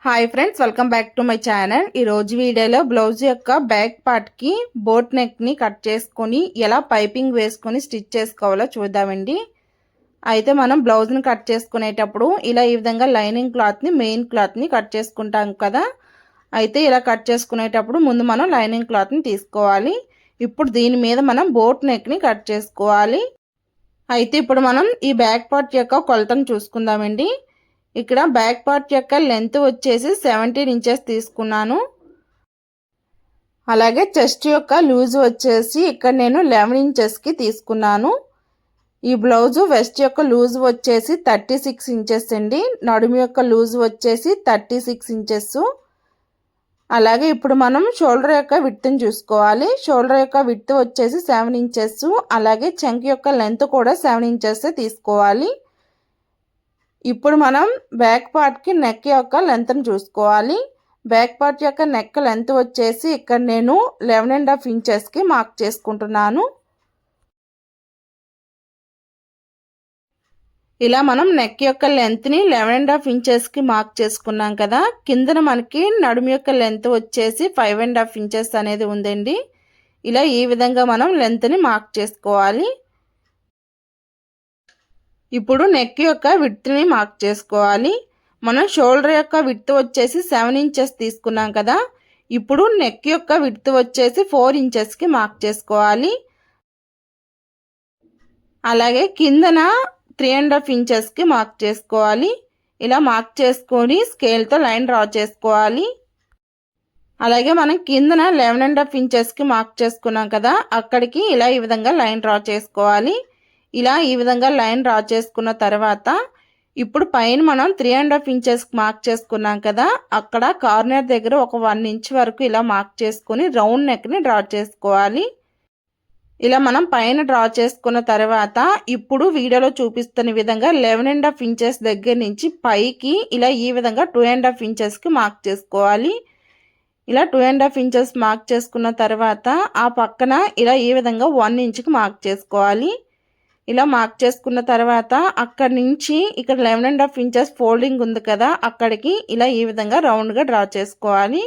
Hi friends, welcome back to my channel. ఈ రోజు వీడియోలో బ్లౌజ్ యొక్క బ్యాక్ పార్ట్ కి బోట్ నెక్ ని కట్ చేసుకొని ఎలా పైపింగ్ వేసుకొని స్టిచ్ చేసుకోవాలో చూద్దామండి. అయితే మనం బ్లౌజ్ ని కట్ చేసుకునేటప్పుడు ఇలా ఈ విధంగా లైనింగ్ క్లాత్ ని మెయిన్ క్లాత్ ని కట్ చేసుకుంటాం కదా. అయితే ఇలా కట్ చేసుకునేటప్పుడు ముందు మనం లైనింగ్ క్లాత్ ని తీసుకోవాలి. ఇప్పుడు దీని మీద మనం బోట్ నెక్ ని కట్ చేసుకోవాలి. అయితే ఇప్పుడు మనం ఈ బ్యాక్ పార్ట్ యొక్క కొలతను చూసుకుందామండి. ఇక్కడ బ్యాక్ పార్ట్ యొక్క లెంత్ వచ్చేసి 17 ఇంచెస్ తీసుకున్నాను. అలాగే చెస్ట్ యొక్క లూజ్ వచ్చేసి ఇక్కడ నేను 11 ఇంచెస్కి తీసుకున్నాను. ఈ బ్లౌజు వెస్ట్ యొక్క లూజ్ వచ్చేసి 36 ఇంచెస్ అండి. నడుము యొక్క లూజ్ వచ్చేసి 36 ఇంచెస్. అలాగే ఇప్పుడు మనం షోల్డర్ యొక్క విడ్త్ని చూసుకోవాలి. షోల్డర్ యొక్క విడ్త్ వచ్చేసి 7 ఇంచెస్. అలాగే చంక్ యొక్క లెంత్ కూడా 7 ఇంచెస్ తీసుకోవాలి. ఇప్పుడు మనం బ్యాక్ పార్ట్కి నెక్ యొక్క లెంత్ని చూసుకోవాలి. బ్యాక్ పార్ట్ యొక్క నెక్ లెంత్ వచ్చేసి ఇక్కడ నేను 11.5 ఇంచెస్కి మార్క్ చేసుకుంటున్నాను. ఇలా మనం నెక్ యొక్క లెంత్ని 11.5 ఇంచెస్కి మార్క్ చేసుకున్నాం కదా. కిందన మనకి నడుము యొక్క లెంత్ వచ్చేసి 5.5 ఇంచెస్ అనేది ఉందండి. ఇలా ఈ విధంగా మనం లెంత్ని మార్క్ చేసుకోవాలి. ఇప్పుడు నెక్ యొక్క విడ్త్ని మార్క్ చేసుకోవాలి. మనం షోల్డర్ యొక్క విడ్త్ వచ్చేసి 7 ఇంచెస్ తీసుకున్నాం కదా. ఇప్పుడు నెక్ యొక్క విడ్త్ వచ్చేసి 4 ఇంచెస్కి మార్క్ చేసుకోవాలి. అలాగే కిందన 3.5 ఇంచెస్కి మార్క్ చేసుకోవాలి. ఇలా మార్క్ చేసుకొని స్కేల్తో లైన్ డ్రా చేసుకోవాలి. అలాగే మనం కిందన 11.5 ఇంచెస్కి మార్క్ చేసుకున్నాం కదా, అక్కడికి ఇలా ఈ విధంగా లైన్ డ్రా చేసుకోవాలి. ఇలా ఈ విధంగా లైన్ డ్రా చేసుకున్న తర్వాత ఇప్పుడు పైన మనం 3.5 ఇంచెస్కి మార్క్ చేసుకున్నాం కదా, అక్కడ కార్నర్ దగ్గర ఒక 1 ఇంచ్ వరకు ఇలా మార్క్ చేసుకుని రౌండ్ నెక్ని డ్రా చేసుకోవాలి. ఇలా మనం పైన డ్రా చేసుకున్న తర్వాత ఇప్పుడు వీడియోలో చూపిస్తున్న విధంగా 11.5 ఇంచెస్ దగ్గర నుంచి పైకి ఇలా ఈ విధంగా 2.5 ఇంచెస్కి మార్క్ చేసుకోవాలి. ఇలా 2.5 ఇంచెస్ మార్క్ చేసుకున్న తర్వాత ఆ పక్కన ఇలా ఈ విధంగా 1 ఇంచ్కి మార్క్ చేసుకోవాలి. ఇలా మార్క్ చేసుకున్న తర్వాత అక్కడి నుంచి ఇక్కడ 11.5 ఇంచెస్ ఫోల్డింగ్ ఉంది కదా, అక్కడికి ఇలా ఈ విధంగా రౌండ్గా డ్రా చేసుకోవాలి.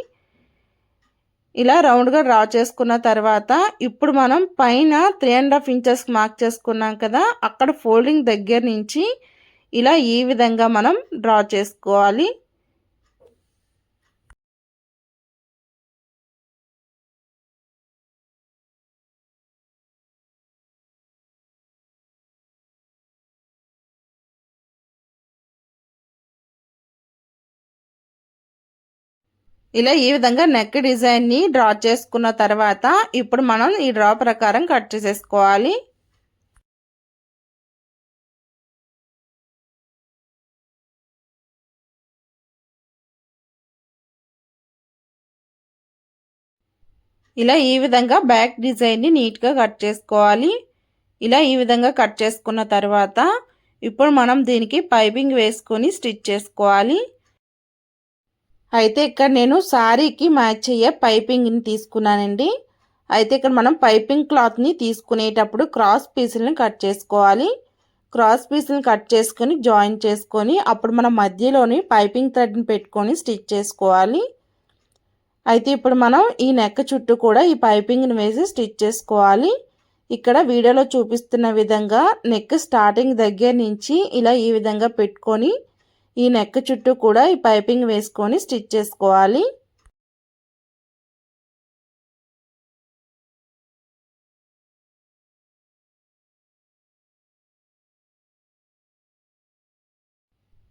ఇలా రౌండ్గా డ్రా చేసుకున్న తర్వాత ఇప్పుడు మనం పైన 3.5 ఇంచెస్ మార్క్ చేసుకున్నాం కదా, అక్కడ ఫోల్డింగ్ దగ్గర నుంచి ఇలా ఈ విధంగా మనం డ్రా చేసుకోవాలి. ఇలా ఈ విధంగా నెక్ డిజైన్ని డ్రా చేసుకున్న తర్వాత ఇప్పుడు మనం ఈ డ్రా ప్రకారం కట్ చేసేసుకోవాలి. ఇలా ఈ విధంగా బ్యాక్ డిజైన్ని నీట్గా కట్ చేసుకోవాలి. ఇలా ఈ విధంగా కట్ చేసుకున్న తర్వాత ఇప్పుడు మనం దీనికి పైపింగ్ వేసుకొని స్టిచ్ చేసుకోవాలి. అయితే ఇక్కడ నేను శారీకి మ్యాచ్ అయ్యే పైపింగ్ని తీసుకున్నానండి. అయితే ఇక్కడ మనం పైపింగ్ క్లాత్ని తీసుకునేటప్పుడు క్రాస్ పీసులను కట్ చేసుకోవాలి. క్రాస్ పీసులను కట్ చేసుకొని జాయిన్ చేసుకొని అప్పుడు మనం మధ్యలోని పైపింగ్ థ్రెడ్ని పెట్టుకొని స్టిచ్ చేసుకోవాలి. అయితే ఇప్పుడు మనం ఈ నెక్ చుట్టూ కూడా ఈ పైపింగ్ని వేసి స్టిచ్ చేసుకోవాలి. ఇక్కడ వీడియోలో చూపిస్తున్న విధంగా నెక్ స్టార్టింగ్ దగ్గర నుంచి ఇలా ఈ విధంగా పెట్టుకొని ఈ నెక్ చుట్టూ కూడా ఈ పైపింగ్ వేసుకొని స్టిచ్ చేసుకోవాలి.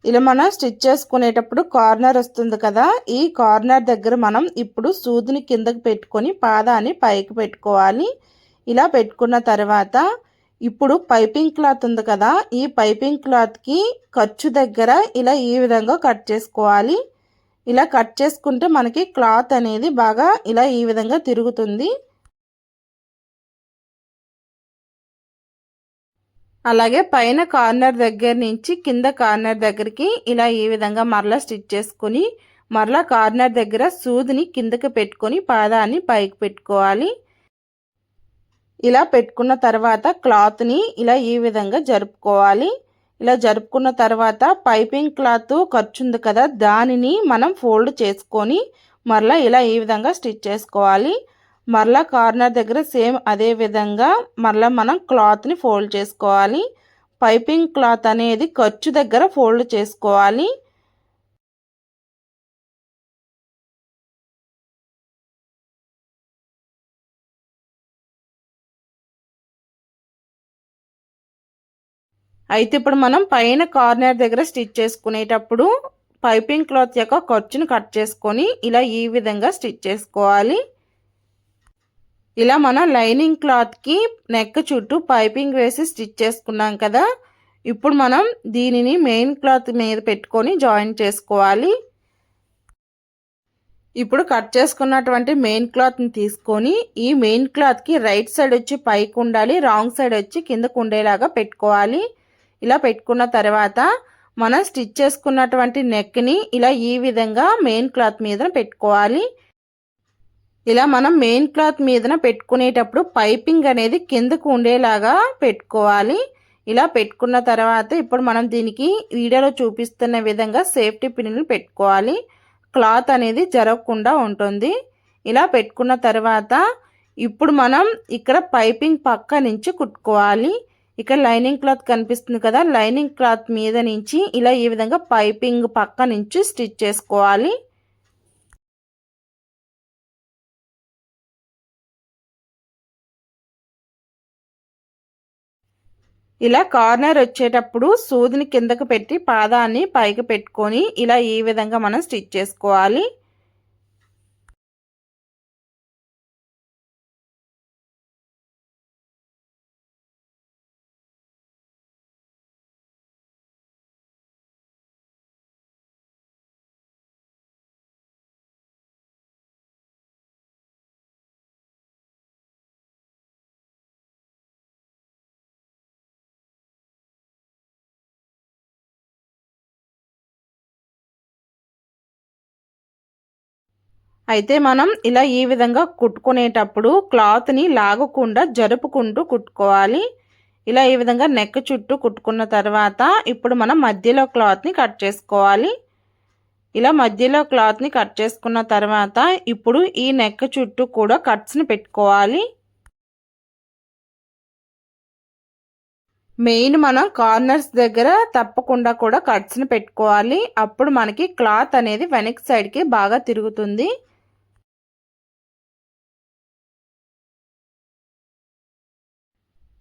ఇలా మనం స్టిచ్ చేసుకునేటప్పుడు కార్నర్ వస్తుంది కదా, ఈ కార్నర్ దగ్గర మనం ఇప్పుడు సూదిని కిందకి పెట్టుకొని పాదాన్ని పైకి పెట్టుకోవాలి. ఇలా పెట్టుకున్న తర్వాత ఇప్పుడు పైపింగ్ క్లాత్ ఉంది కదా, ఈ పైపింగ్ క్లాత్కి ఖర్చు దగ్గర ఇలా ఈ విధంగా కట్ చేసుకోవాలి. ఇలా కట్ చేసుకుంటే మనకి క్లాత్ అనేది బాగా ఇలా ఈ విధంగా తిరుగుతుంది. అలాగే పైన కార్నర్ దగ్గర నుంచి కింద కార్నర్ దగ్గరికి ఇలా ఈ విధంగా మరలా స్టిచ్ చేసుకుని మరలా కార్నర్ దగ్గర సూదిని కిందకి పెట్టుకొని పాదాన్ని పైకి పెట్టుకోవాలి. ఇలా పెట్టుకున్న తర్వాత క్లాత్ని ఇలా ఈ విధంగా జరుపుకోవాలి. ఇలా జరుపుకున్న తర్వాత పైపింగ్ క్లాత్ ఖర్చు ఉంది కదా, దానిని మనం ఫోల్డ్ చేసుకొని మరలా ఇలా ఈ విధంగా స్టిచ్ చేసుకోవాలి. మరలా కార్నర్ దగ్గర సేమ్ అదే విధంగా మరలా మనం క్లాత్ని ఫోల్డ్ చేసుకోవాలి. పైపింగ్ క్లాత్ అనేది ఖర్చు దగ్గర ఫోల్డ్ చేసుకోవాలి. అయితే ఇప్పుడు మనం పైన కార్నర్ దగ్గర స్టిచ్ చేసుకునేటప్పుడు పైపింగ్ క్లాత్ యొక్క ఖర్చును కట్ చేసుకొని ఇలా ఈ విధంగా స్టిచ్ చేసుకోవాలి. ఇలా మనం లైనింగ్ క్లాత్కి నెక్ చుట్టూ పైపింగ్ వేసి స్టిచ్ చేసుకున్నాం కదా, ఇప్పుడు మనం దీనిని మెయిన్ క్లాత్ మీద పెట్టుకొని జాయిన్ చేసుకోవాలి. ఇప్పుడు కట్ చేసుకున్నటువంటి మెయిన్ క్లాత్ని తీసుకొని ఈ మెయిన్ క్లాత్కి రైట్ సైడ్ వచ్చి పైకి ఉండాలి, రాంగ్ సైడ్ వచ్చి కిందకు ఉండేలాగా పెట్టుకోవాలి. ఇలా పెట్టుకున్న తర్వాత మనం స్టిచ్ చేసుకున్నటువంటి నెక్ని ఇలా ఈ విధంగా మెయిన్ క్లాత్ మీద పెట్టుకోవాలి. ఇలా మనం మెయిన్ క్లాత్ మీదన పెట్టుకునేటప్పుడు పైపింగ్ అనేది కిందకు ఉండేలాగా పెట్టుకోవాలి. ఇలా పెట్టుకున్న తర్వాత ఇప్పుడు మనం దీనికి వీడియోలో చూపిస్తున్న విధంగా సేఫ్టీ పిన్నులు పెట్టుకోవాలి. క్లాత్ అనేది జరగకుండా ఉంటుంది. ఇలా పెట్టుకున్న తర్వాత ఇప్పుడు మనం ఇక్కడ పైపింగ్ పక్క నుంచి కుట్టుకోవాలి. ఇక్కడ లైనింగ్ క్లాత్ కనిపిస్తుంది కదా, లైనింగ్ క్లాత్ మీద నుంచి ఇలా ఈ విధంగా పైపింగ్ పక్క నుంచి స్టిచ్ చేసుకోవాలి. ఇలా కార్నర్ వచ్చేటప్పుడు సూదిని కిందకు పెట్టి పాదాన్ని పైకి పెట్టుకొని ఇలా ఈ విధంగా మనం స్టిచ్ చేసుకోవాలి. అయితే మనం ఇలా ఈ విధంగా కుట్టుకునేటప్పుడు క్లాత్ని లాగకుండా జరుపుకుంటూ కుట్టుకోవాలి. ఇలా ఈ విధంగా నెక్ చుట్టూ కుట్టుకున్న తర్వాత ఇప్పుడు మనం మధ్యలో క్లాత్ని కట్ చేసుకోవాలి. ఇలా మధ్యలో క్లాత్ని కట్ చేసుకున్న తర్వాత ఇప్పుడు ఈ నెక్ చుట్టూ కూడా కట్స్ని పెట్టుకోవాలి. మెయిన్ మనం కార్నర్స్ దగ్గర తప్పకుండా కూడా కట్స్ని పెట్టుకోవాలి. అప్పుడు మనకి క్లాత్ అనేది వెనక్ సైడ్కి బాగా తిరుగుతుంది.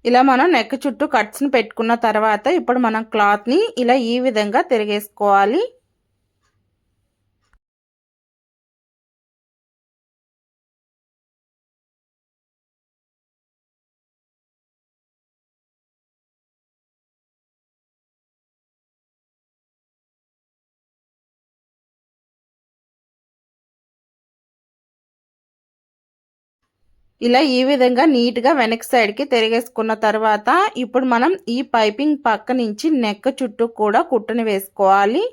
ఇలా మనం నెక్ చుట్టూ కట్స్ని పెట్టుకున్న తర్వాత ఇప్పుడు మనం క్లాత్ని ఇలా ఈ విధంగా తిరిగేసుకోవాలి. ఇలా ఈ విధంగా నీట్గా వెనక్ సైడ్కి తిరిగేసుకున్న తర్వాత ఇప్పుడు మనం ఈ పైపింగ్ పక్క నుంచి నెక్ చుట్టూ కూడా కుట్టుని వేసుకోవాలి.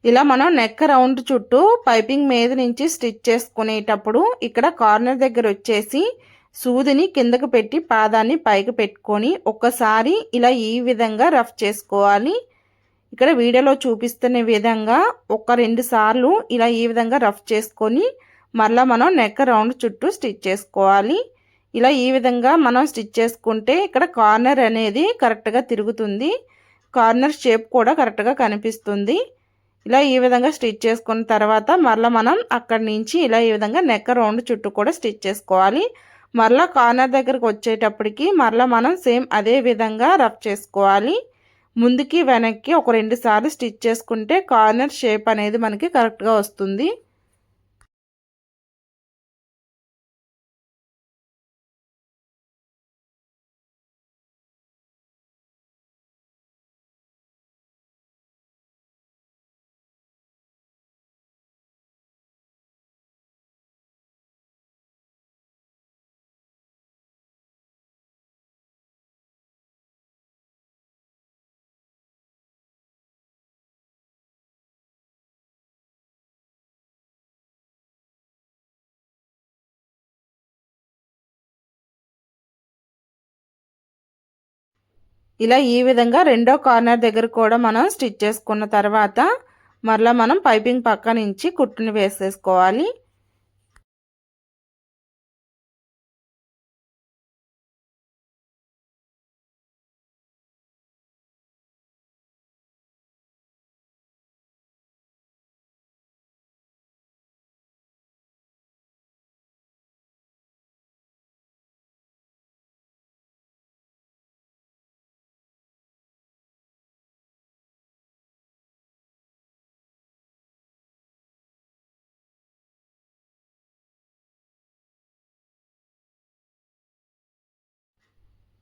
ఇలా మనం నెక్ రౌండ్ చుట్టూ పైపింగ్ మీద నుంచి స్టిచ్ చేసుకునేటప్పుడు ఇక్కడ కార్నర్ దగ్గర వచ్చేసి సూదిని కిందకు పెట్టి పాదాన్ని పైకి పెట్టుకొని ఒక్కసారి ఇలా ఈ విధంగా రఫ్ చేసుకోవాలి. ఇక్కడ వీడియోలో చూపిస్తున్న విధంగా ఒక 2 సార్లు ఇలా ఈ విధంగా రఫ్ చేసుకొని మరలా మనం నెక్ రౌండ్ చుట్టూ స్టిచ్ చేసుకోవాలి. ఇలా ఈ విధంగా మనం స్టిచ్ చేసుకుంటే ఇక్కడ కార్నర్ అనేది కరెక్ట్గా తిరుగుతుంది, కార్నర్ షేప్ కూడా కరెక్ట్గా కనిపిస్తుంది. ఇలా ఈ విధంగా స్టిచ్ చేసుకున్న తర్వాత మరలా మనం అక్కడి నుంచి ఇలా ఈ విధంగా నెక్ రౌండ్ చుట్టూ కూడా స్టిచ్ చేసుకోవాలి. మరలా కార్నర్ దగ్గరకు వచ్చేటప్పటికి మరలా మనం సేమ్ అదే విధంగా రఫ్ చేసుకోవాలి. ముందుకి వెనక్కి ఒక 2 సార్లు స్టిచ్ చేసుకుంటే కార్నర్ షేప్ అనేది మనకి కరెక్ట్గా వస్తుంది. ఇలా ఈ విధంగా రెండో కార్నర్ దగ్గర కూడా మనం స్టిచ్ చేసుకున్న తర్వాత మరలా మనం పైపింగ్ పక్క నుంచి కుట్టుని వేసేసుకోవాలి.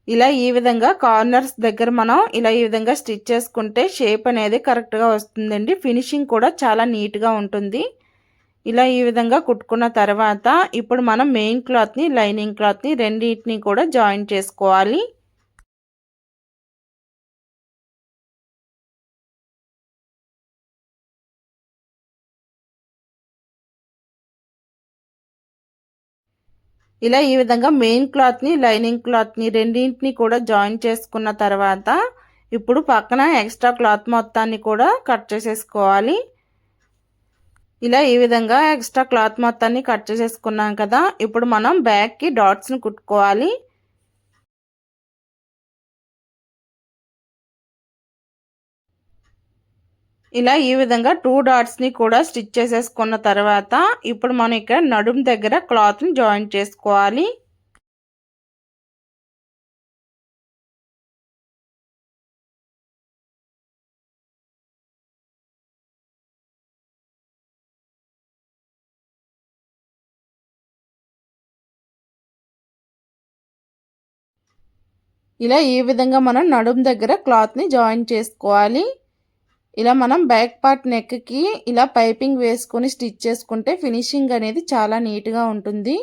ఇలా ఈ విధంగా కార్నర్స్ దగ్గర మనం ఇలా ఈ విధంగా స్టిచ్ చేసుకుంటే షేప్ అనేది కరెక్ట్గా వస్తుందండి. ఫినిషింగ్ కూడా చాలా నీట్గా ఉంటుంది. ఇలా ఈ విధంగా కుట్టుకున్న తర్వాత ఇప్పుడు మనం మెయిన్ క్లాత్ని లైనింగ్ క్లాత్ని రెండింటిని కూడా జాయిన్ చేసుకోవాలి. ఇలా ఈ విధంగా మెయిన్ క్లాత్ని లైనింగ్ క్లాత్ని రెండింటిని కూడా జాయిన్ చేసుకున్న తర్వాత ఇప్పుడు పక్కన ఎక్స్ట్రా క్లాత్ మొత్తాన్ని కూడా కట్ చేసేసుకోవాలి. ఇలా ఈ విధంగా ఎక్స్ట్రా క్లాత్ మొత్తాన్ని కట్ చేసేసుకున్నాం కదా. ఇప్పుడు మనం బ్యాక్కి డాట్స్ని కుట్టుకోవాలి. ఇలా ఈ విధంగా 2 డాట్స్ని కూడా స్టిచ్ చేసేసుకున్న తర్వాత ఇప్పుడు మనం ఇక్కడ నడుం దగ్గర క్లాత్ని జాయిన్ చేసుకోవాలి. ఇలా ఈ విధంగా మనం నడుం దగ్గర క్లాత్ని జాయిన్ చేసుకోవాలి. ఇలా మనం బ్యాక్ పార్ట్ నెక్కి ఇలా పైపింగ్ వేసుకొని స్టిచ్ చేసుకుంటే ఫినిషింగ్ అనేది చాలా నీట్గా ఉంటుంది.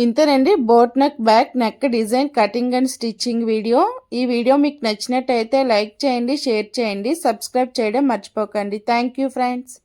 ఇంతేనండి boat neck back neck design cutting and stitching video. ఈ వీడియో మీకు నచ్చినట్టయితే లైక్ చేయండి, షేర్ చేయండి, సబ్స్క్రైబ్ చేయడం మర్చిపోకండి. Thank you friends.